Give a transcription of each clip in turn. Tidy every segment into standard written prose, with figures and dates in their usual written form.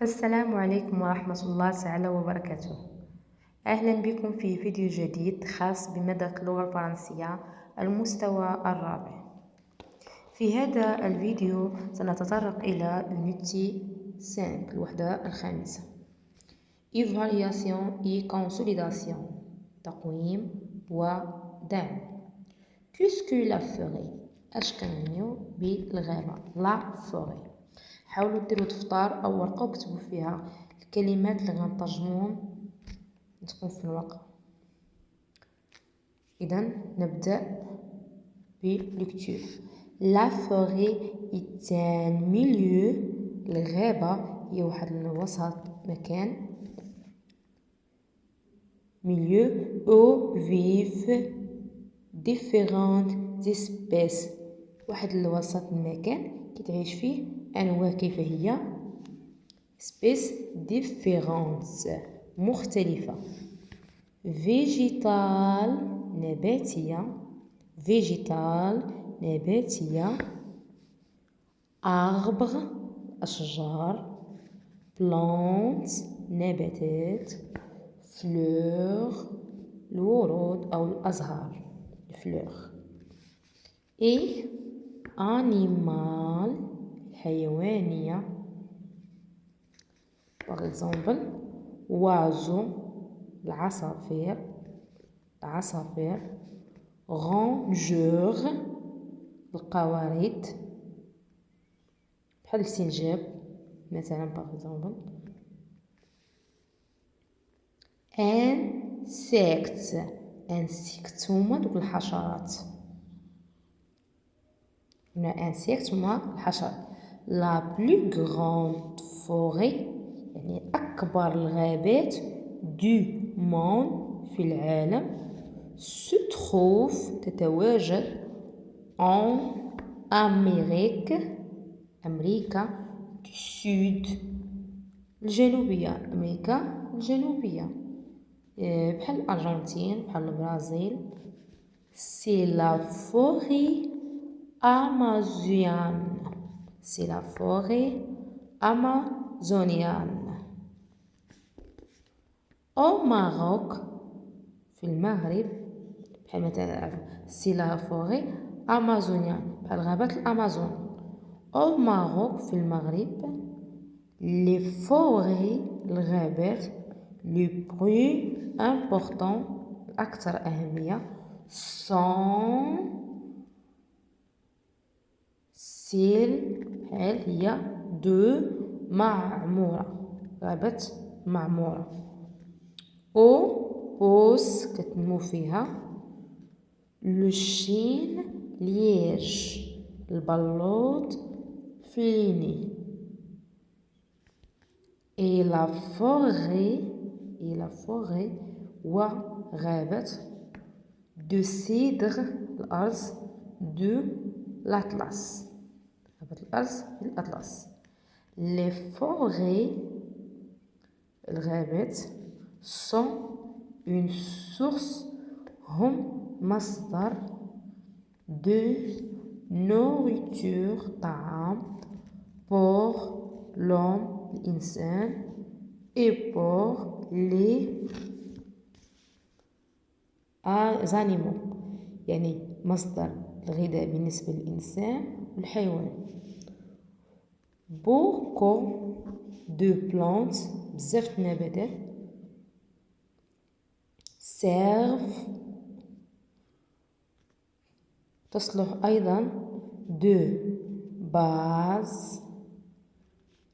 السلام عليكم ورحمة الله تعالى وبركاته. أهلا بكم في فيديو جديد خاص بمادة اللغة الفرنسية المستوى الرابع. في هذا الفيديو سنتطرق إلى Unité 5 الوحدة الخامسة Évaluation et consolidation تقويم ودعم. Qu'est-ce que la forêt؟ اش كنعنيو بالغابة la forêt. حاولوا ديروا دفتر او ورقه وكتبوا فيها الكلمات اللي غنترجموهم تكون في الورقه. اذا نبدا بليكتور. لا فوري est un milieu. الغابه هي واحد الوسط مكان milieu où vivent différentes espèces. واحد الوسط المكان كتعيش فيه أنواع كيف هي espèces différentes مختلفة. végétal نباتية végétal نباتية arbre أشجار plante نباتات fleur الورود أو الأزهار fleur et animal حيوانية par exemple oiseau العصافير rongeur القوارض بحال السنجاب مثلا par exemple insectes هما دوك الحشرات. هنا insectes هما الحشرات. la plus grande forêt يعني أكبر الغابات du monde في العالم se trouve تتواجد en أمريكا du sud الجنوبية أمريكا الجنوبية بحال الأرجنتين بحال البرازيل. c'est la forêt amazonienne. c'est la forêt amazonienne. au Maroc في المغرب بحال مثلا c'est la forêt amazonienne بحال غابة الأمازون. au Maroc في المغرب les forêts الغابات les plus importants الأكثر أهمية sont هي دو معمورة غابة معمورة. أو بوس كتنمو فيها لو شين ليج البلوط فليني. et la forêt وغابة de cèdre الأرز de l'Atlas غابة الأرز الأطلس. les forêts الغابات sont une source هم مصدر de nourriture طعام pour l'homme الإنسان et pour les animaux يعني مصدر الغذاء بالنسبة للإنسان والحيوان. beaucoup de plantes بزاف النباتات servent تصلح أيضا de base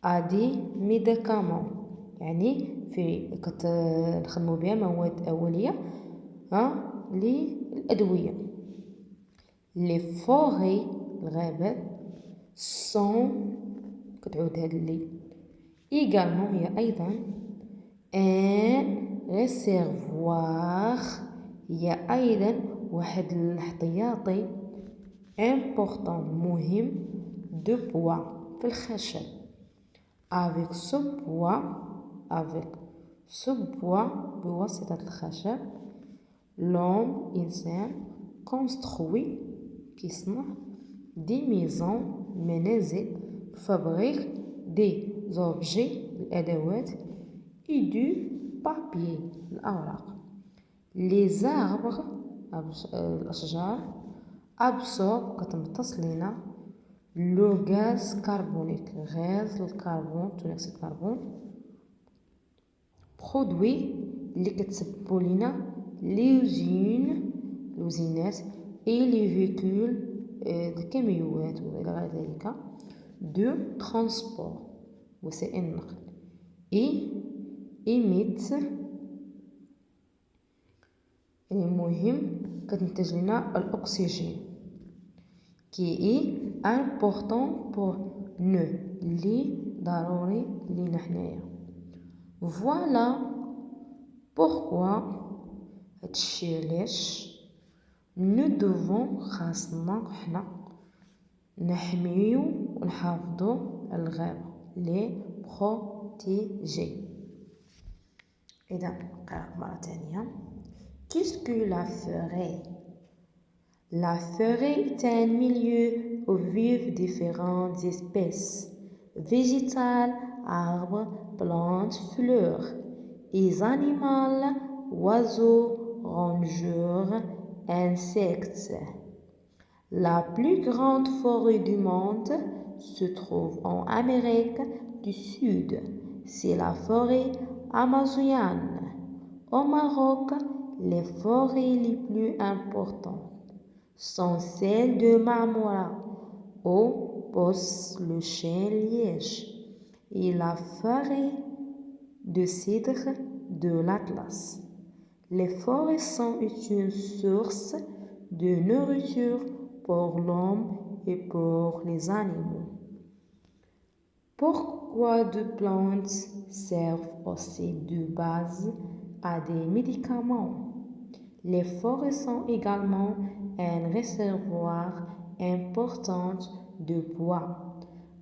à des médicaments يعني في كتخدموا بها مواد أولية للأدوية. les forêts الغابات sont كتعود هاد اللي également هي أيضا un réservoir هي أيضا واحد الاحتياطي important مهم de bois في الخشب. avec ce bois بواسطة الخشب l'homme إنسان construit كيصنع des maisons منازل fabrique des objets الأدوات et du papier الأوراق. Les arbres الأشجار absorbent كتمتص لينا le gaz carbonique غاز الكربون ثاني أكسيد الكربون produit اللي كتسببوا لينا لوزينات et les véhicules الكاميوات وإلى غير ذلك de transport وسائل النقل et émit المهم كتنتج لنا الأكسجين qui est important pour nous اللي ضروري لينا حنايا. Voilà pourquoi هادشي علاش nous devons خاصنا حنا نحميو ونحافظو على الغابة لي بروتيجي. إذا نقرأ مرة تانية. Qu'est-ce que la forêt? La forêt est un milieu où vivent différentes espèces végétales, arbres, plantes, fleurs, et animaux, oiseaux, rongeurs, insectes. La plus grande forêt du monde se trouve en Amérique du Sud. C'est la forêt amazonienne. Au Maroc, les forêts les plus importantes sont celles de Marmora, où pousse le chêne liège, et la forêt de cèdre de l'Atlas. Les forêts sont une source de nourriture pour l'homme et pour les animaux. Pourquoi de plantes servent aussi de base à des médicaments? Les forêts sont également un réservoir important de bois.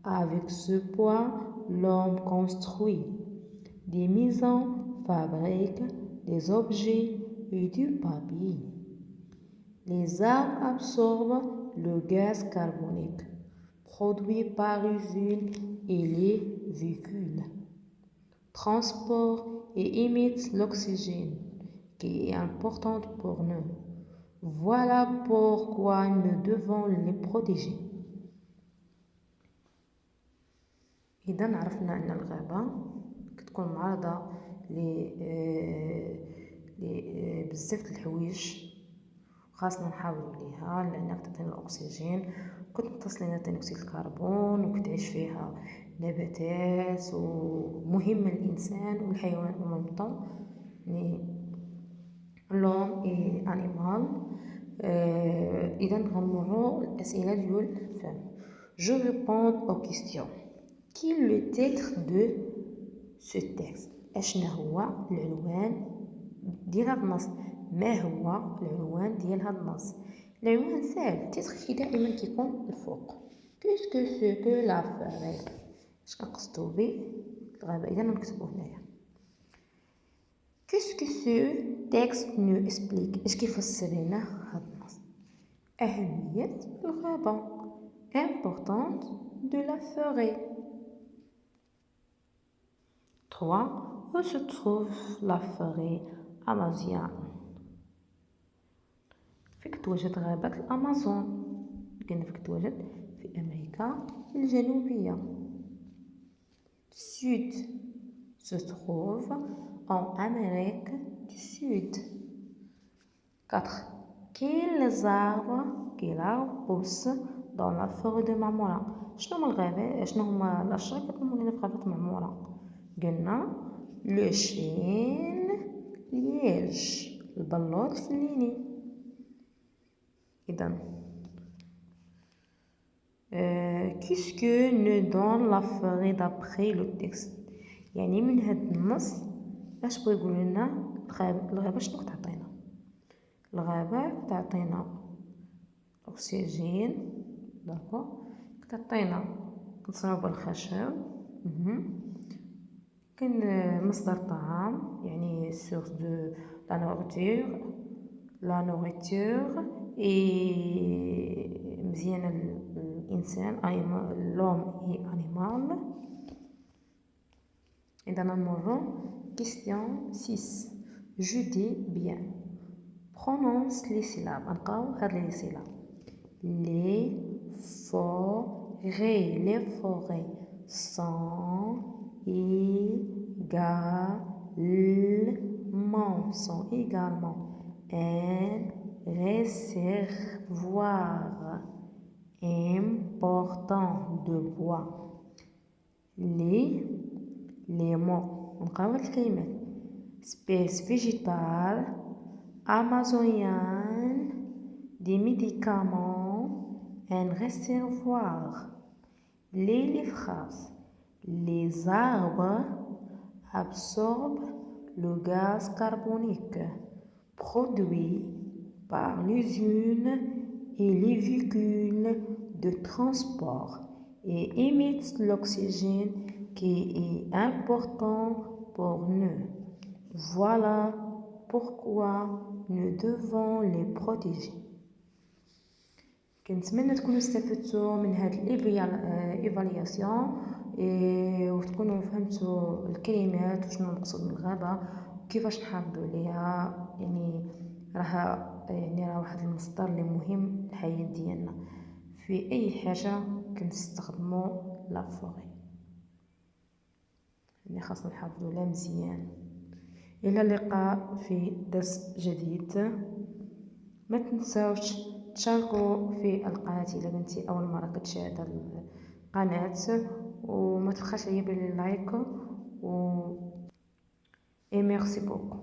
Avec ce bois, l'homme construit des maisons, fabrique des objets et du papier. Les arbres absorbent le gaz carbonique produit par les villes et les véhicules, transportent et émettent l'oxygène qui est importante pour nous. Voilà pourquoi nous devons les protéger. إذا عرفنا أن الغابة كتكون معرضة بزاف الحوايج خاصنا نحافظوا عليها لأنها كتعطينا الأكسجين وكتمتص لنا ثاني أكسيد الكربون وكتعيش فيها نباتات ومهمة للإنسان والحيوان ومن l'homme et animal. إذا غنوعو الأسئلة ديال الفهم. Je réponds aux questions. Quel est le titre de ce texte? أشنا هو العنوان ديال هاد النص؟ ما هو العنوان ديال هاد النص؟ العنوان ساهل، التيتر دائما كيكون الفوق. Qu'est-ce que c'est que la forêt؟ اش كنقصدو بالغابة؟ إذا نكتبو هنايا. Qu'est-ce que ce texte nous explique؟ اش كيفسر لنا هاد النص؟ أهمية الغابة importance de la forêt. 3. Où se trouve la forêt amazonienne؟ فين كتوجد غابة الأمازون؟ قلنا فين كتوجد في أمريكا الجنوبية. Sud se trouve en Amérique du Sud. 4. Quels arbres poussent dans la forêt de Marmora؟ شنو هما الغابات شنو هما الأشجار كتنمو لينا في غابة معمورة؟ قلنا لو شين ليج البلوط الفليني. إذا qu'est-ce que nous donne la forêt d'après le texte؟ يعني من هاد النص اش بغا يقول لنا الغابة شنو كتعطينا؟ الغابة كتعطينا أكسجين، داكو، كتعطينا كنصنعو بالخشب، كاين مصدر طعام يعني source de la nourriture et مزيانة الإنسان l'homme et animal. إذا نمرو question 6. Je dis bien. Prononce les syllabes. نقراو هاد لي syllabes. Les forêts sont également un réservoir important de bois. Les mots. نقراو هاد الكلمات. Espèce végétale, amazonienne, des médicaments, un réservoir. Les phrases. Les arbres absorbent le gaz carbonique produit par l'usine et les véhicules de transport et émettent l'oxygène qui est important pour nous. Voilà pourquoi nous devons les protéger. كنتمنى تكونوا استفدتوا من هاد الايفالياسيون وتكونوا فهمتوا الكلمات وشنو نقصد من الغابه وكيفاش نحافظوا عليها. راه واحد المصدر اللي مهم للحياه ديالنا. في اي حاجه كنستخدموا لا فوري اللي خاصنا نحافظوا لها مزيان. الى اللقاء في درس جديد. ما تنساوش تشاركوا في القناه الا كنتي اول مره كتشاهد القناه وما تبخلش عليا باللايك و ميرسي بوكو.